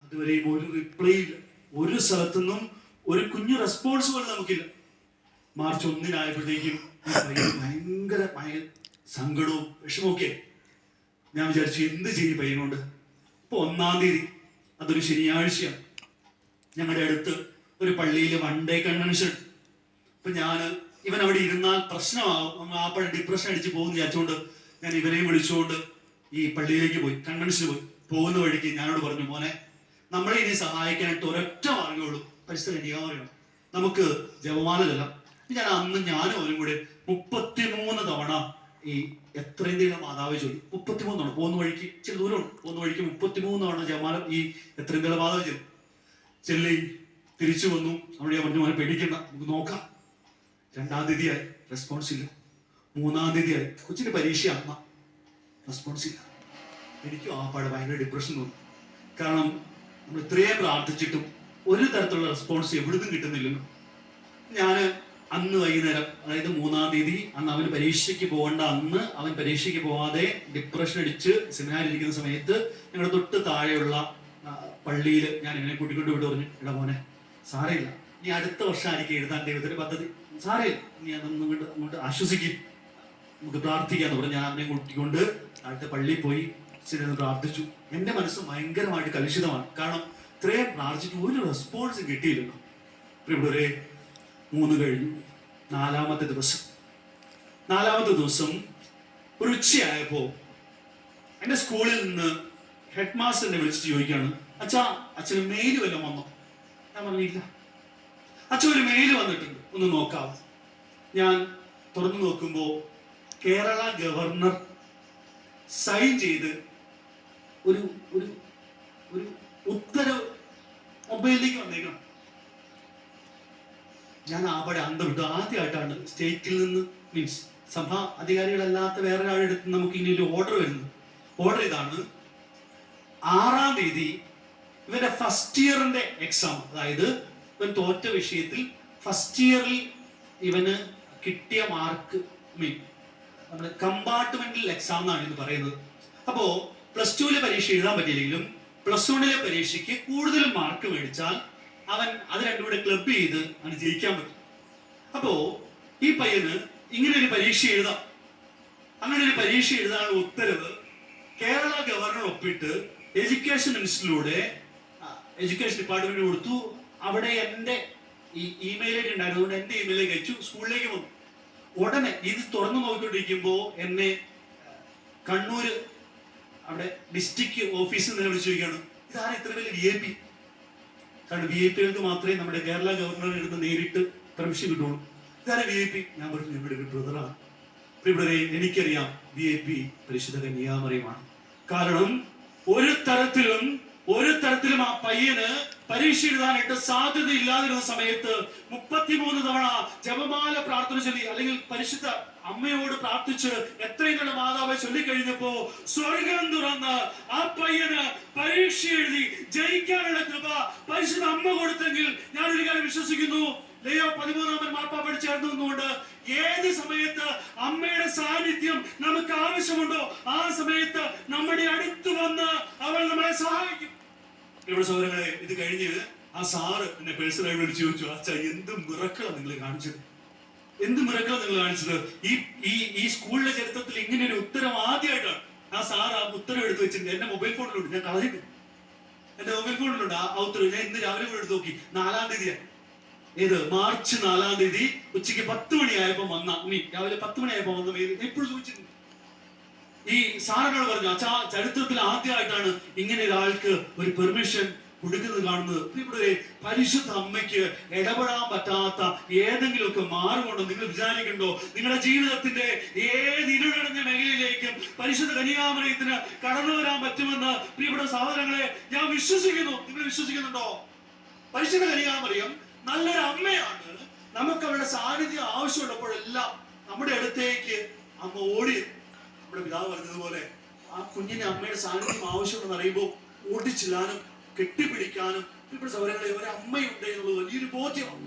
അതുവരെയും ഒരു റിപ്ലൈ ഇല്ല, ഒരു സ്ഥലത്തുനിന്നും ഒരു കുഞ്ഞു റെസ്പോൺസ് പോലും നമുക്കില്ല. മാർച്ച് 1 ഭയങ്കര സങ്കടവും വിഷമമൊക്കെ. ഞാൻ വിചാരിച്ചു എന്ത് ചെയ്യും പയ്യനോട്. ഇപ്പൊ 1-ാം തീയതി, അതൊരു ശനിയാഴ്ചയാണ്, ഞങ്ങളുടെ അടുത്ത് ഒരു പള്ളിയിൽ 1 ഡേ കൺവെൻഷൻ. അപ്പൊ ഇവൻ അവിടെ ഇരുന്നാൽ പ്രശ്നമാകും, ഡിപ്രഷൻ അടിച്ച് പോകുന്ന വിചാരിച്ചുകൊണ്ട് ഞാൻ ഇവനെയും വിളിച്ചുകൊണ്ട് ഈ പള്ളിയിലേക്ക് പോയി, കൺവെൻഷന് പോയി. പോകുന്ന വഴിക്ക് ഞാനോട് പറഞ്ഞു, മോനെ, നമ്മളെ ഇനി സഹായിക്കാനായിട്ട് ഒരൊറ്റ മാർഗ്ഗമേ ഉള്ളൂ, പരിസ്ഥിതി കന്യാകുമാരിയാണ്. നമുക്ക് ജപമാല ചെല്ലാം. ഞാനും അവനും കൂടെ 33 തവണ ഈ എത്രേന്ത്യയിലെ മാതാവ് ചൊല്ലി. 33 തവണ പോകുന്ന വഴിക്ക്, ഇച്ചിരി ദൂരമുണ്ട്, പോകുന്ന വഴിക്ക് 33 തവണ ജപമാല ഈ എത്രേന്ത്യയിലെ മാതാവ് ചെല്ലി തിരിച്ചു വന്നു. അവിടെ ഞാൻ പറഞ്ഞു, മോനെ പേടിക്കണ്ട, നമുക്ക് നോക്കാം. 2-ാം തീയതിയായി, റെസ്പോൺസ് ഇല്ല. 3-ാം തീയതിയായി, കൊച്ചിന്റെ പരീക്ഷ അമ്മ, റെസ്പോൺസ് ഇല്ല. എനിക്കും ഭയങ്കര ഡിപ്രഷൻ തോന്നി. കാരണം നമ്മൾ ഇത്രയും പ്രാർത്ഥിച്ചിട്ടും ഒരു തരത്തിലുള്ള റെസ്പോൺസ് എവിടുന്നും കിട്ടുന്നില്ലല്ലോ. ഞാൻ അന്ന് വൈകുന്നേരം, അതായത് 3-ാം തീയതി, അന്ന് അവന് പരീക്ഷയ്ക്ക് പോകേണ്ട അന്ന് അവൻ പരീക്ഷയ്ക്ക് പോകാതെ ഡിപ്രഷൻ അടിച്ച് സെമിനാറിൽ ഇരിക്കുന്ന സമയത്ത് ഞങ്ങളുടെ തൊട്ട് താഴെയുള്ള പള്ളിയിൽ ഞാൻ ഇവനെ കൂട്ടിക്കൊണ്ട് വിട്ട് പറഞ്ഞു, എടാ മോനെ, സാരമില്ല, നീ അടുത്ത വർഷം ആയിരിക്കും എഴുതാൻ ദൈവത്തിന്റെ പദ്ധതി, സാരമില്ല, നീ അതൊന്നും അങ്ങോട്ട് ആശ്വസിക്കും, നമുക്ക് പ്രാർത്ഥിക്കാന്ന് പറഞ്ഞു. ഞാൻ അവനെ കൂട്ടിക്കൊണ്ട് അടുത്ത പള്ളിയിൽ പോയി പ്രാർത്ഥിച്ചു. എന്റെ മനസ്സ് ഭയങ്കരമായിട്ട് കലുഷിതമാണ്. കാരണം ഇത്രയും പ്രാർത്ഥിച്ചിട്ട് ഒരു റെസ്പോൺസും കിട്ടിയില്ലല്ലോ. ഇവിടെ 3 കഴിഞ്ഞു. 4-ാമത്തെ ദിവസം ഒരു ഉച്ചയായപ്പോ എന്റെ സ്കൂളിൽ നിന്ന് ഹെഡ് മാസ്റ്ററിനെ വിളിച്ചിട്ട് ചോദിക്കാണ്, അച്ഛന് മെയിൽ വല്ലതും വന്നോ? ഞാൻ പറഞ്ഞില്ല. അച്ഛൻ ഒരു മെയിൽ വന്നിട്ടുണ്ട്, ഒന്ന് നോക്കാവോ? ഞാൻ തുറന്നു നോക്കുമ്പോ കേരള ഗവർണർ സൈൻ ചെയ്ത് ഒരു ഉത്തരവ് മൊബൈലിലേക്ക് വന്നേക്കണം. ഞാൻ അന്തം വിട്ടു. ആദ്യമായിട്ടാണ് സ്റ്റേറ്റിൽ നിന്ന്, മീൻസ് സഭാ അധികാരികളല്ലാത്ത വേറെ ഒരാളെടുത്ത് നമുക്ക് ഇനി ഒരു ഓർഡർ വരുന്നത്. ഓർഡർ ഇതാണ്, 6-ാം തീയതി ഇവന്റെ ഫസ്റ്റ് ഇയറിന്റെ എക്സാം, അതായത് ഇവൻ തോറ്റ വിഷയത്തിൽ ഫസ്റ്റ് ഇയറിൽ ഇവന് കിട്ടിയ മാർക്ക്, നമ്മുടെ കമ്പാർട്ട്മെന്റൽ എക്സാം എന്നാണ് ഇത് പറയുന്നത്. അപ്പോ +2 പരീക്ഷ എഴുതാൻ പറ്റിയില്ലെങ്കിലും +1 പരീക്ഷയ്ക്ക് കൂടുതലും മാർക്ക് മേടിച്ചാൽ അവൻ അത് രണ്ടും കൂടെ ക്ലബ് ചെയ്ത് അവന് ജയിക്കാൻ പറ്റും. അപ്പോ ഈ പയ്യന് ഇങ്ങനെ ഒരു പരീക്ഷ എഴുതാം. അങ്ങനെ ഒരു പരീക്ഷ എഴുതാനുള്ള ഉത്തരവ് കേരള ഗവർണർ ഒപ്പിട്ട് എഡ്യൂക്കേഷൻ മിനിസ്റ്ററിലൂടെ എഡ്യൂക്കേഷൻ ഡിപ്പാർട്ട്മെന്റ് കൊടുത്തു. അവിടെ എന്റെ ഈ ഇമെയിൽ ഐ ഡി ഉണ്ടായിരുന്നതുകൊണ്ട് എന്റെ ഇമെയിലേക്ക് അയച്ചു, സ്കൂളിലേക്ക് വന്നു. ഉടനെ ഇത് തുറന്നു നോക്കിക്കൊണ്ടിരിക്കുമ്പോ എന്നെ കണ്ണൂര് അവിടെ ഡിസ്ട്രിക്ട് ഓഫീസിൽ നിന്ന് വിളിച്ചു ചോദിക്കുകയാണ്, ഇതാരാ ഇത്ര വലിയ VIP? കാരണം VIP-കൾക്ക് മാത്രമേ നമ്മുടെ കേരള ഗവർണറിൽ ഇരുന്ന് നേരിട്ട് പെർമിഷൻ കിട്ടുള്ളൂ. ഇതാരാ VIP? ഞാൻ പറഞ്ഞു, ഇവിടെ ബ്രദറാണ്. ഇവിടെ എനിക്കറിയാം VIP പരിശുദ്ധ കന്യാമറിയമാണ്. കാരണം ഒരു തരത്തിലും ആ പയ്യന് പരീക്ഷ എഴുതാനായിട്ട് സാധ്യത ഇല്ലാതിരുന്ന സമയത്ത് 33 തവണ ജപമാല പ്രാർത്ഥന ചൊല്ലി, അല്ലെങ്കിൽ പരിശുദ്ധ അമ്മയോട് പ്രാർത്ഥിച്ച് എത്രയും നല്ല മാതാവെ ചൊല്ലിക്കഴിഞ്ഞപ്പോ സ്വർഗം തുറന്ന് ആ പയ്യന് പരീക്ഷ എഴുതി ജയിക്കാനുള്ള കൃപ പരിശുദ്ധ അമ്മ കൊടുത്തെങ്കിൽ ഞാൻ ഒരു കാര്യം വിശ്വസിക്കുന്നു, ലിയോ 13-ാമൻ മാർപ്പാപ്പ ചേർന്ന് നിന്നുകൊണ്ട് ഏത് സമയത്ത് അമ്മയുടെ സാന്നിധ്യം നമുക്ക് ആവശ്യമുണ്ടോ ആ സമയത്ത് നമ്മുടെ അടുത്ത് വന്ന് അവൾ നമ്മളെ സഹായിക്കും. ഇവിടെ സഹോദരങ്ങളെ, ഇത് കഴിഞ്ഞ് ആ സാറ് എന്നെ പേഴ്സണലായി വിളിച്ചു ചോദിച്ചു, അച്ഛാ എന്ത് മിറക്കളാണ് നിങ്ങൾ കാണിച്ചത്? ഈ സ്കൂളിലെ ചരിത്രത്തിൽ ഇങ്ങനെ ഒരു ഉത്തരം ആദ്യമായിട്ടാണ്. ആ സാർ ആ ഉത്തരം എടുത്ത് വെച്ചിട്ടുണ്ട്. എന്റെ മൊബൈൽ ഫോണിലുണ്ട്, ഞാൻ കളഞ്ഞിട്ട് എന്റെ മൊബൈൽ ഫോണിലുണ്ട് ആ ഉത്തരവ്. ഞാൻ ഇന്ന് രാവിലെ കൂടെ എടുത്ത് നോക്കി. 4-ാം തീയതിയാണ്, മാർച്ച് 4-ാം തീയതി ഉച്ചയ്ക്ക് 10 മണിയായപ്പോ വന്ന രാവിലെ 10 മണിയായപ്പോ വന്ന എപ്പോഴും ചോദിച്ചിട്ടുണ്ട്. ഈ സാറിനോട് പറഞ്ഞു, അച്ഛാ ചരിത്രത്തിൽ ആദ്യമായിട്ടാണ് ഇങ്ങനെ ഒരാൾക്ക് ഒരു പെർമിഷൻ കൊടുക്കുന്നത് കാണുന്നത്. ഇവിടെ പരിശുദ്ധ അമ്മയ്ക്ക് ഇടപെടാൻ പറ്റാത്ത ഏതെങ്കിലുമൊക്കെ മാർഗമുണ്ടോ നിങ്ങൾ വിചാരിക്കണ്ടോ? നിങ്ങളുടെ ജീവിതത്തിന്റെ ഏത് ഇരുടഞ്ഞ മേഖലയിലേക്കും പരിശുദ്ധ കന്യാമറിയത്തിന് കടന്നു വരാൻ പറ്റുമെന്ന് പ്രിയപ്പെട്ട സഹോദരങ്ങളെ ഞാൻ വിശ്വസിക്കുന്നു. നിങ്ങൾ വിശ്വസിക്കുന്നുണ്ടോ? പരിശുദ്ധ കന്യാമറിയം നല്ലൊരു അമ്മയാണ്. നമുക്ക് അവരുടെ സാന്നിധ്യം ആവശ്യമുള്ളപ്പോഴെല്ലാം നമ്മുടെ അടുത്തേക്ക് അമ്മ ഓടി. നമ്മുടെ പിതാവ് പറഞ്ഞതുപോലെ ആ കുഞ്ഞിനെ അമ്മയുടെ സാന്നിധ്യം ആവശ്യമുണ്ടെന്ന് അറിയുമ്പോൾ ഓടിച്ചില്ലാനും കെട്ടിപ്പിടിക്കാനും ഇവിടെ സൗരങ്ങളെ ഒരു അമ്മയുണ്ട് എന്നുള്ളത് വലിയൊരു ബോധ്യമാണ്.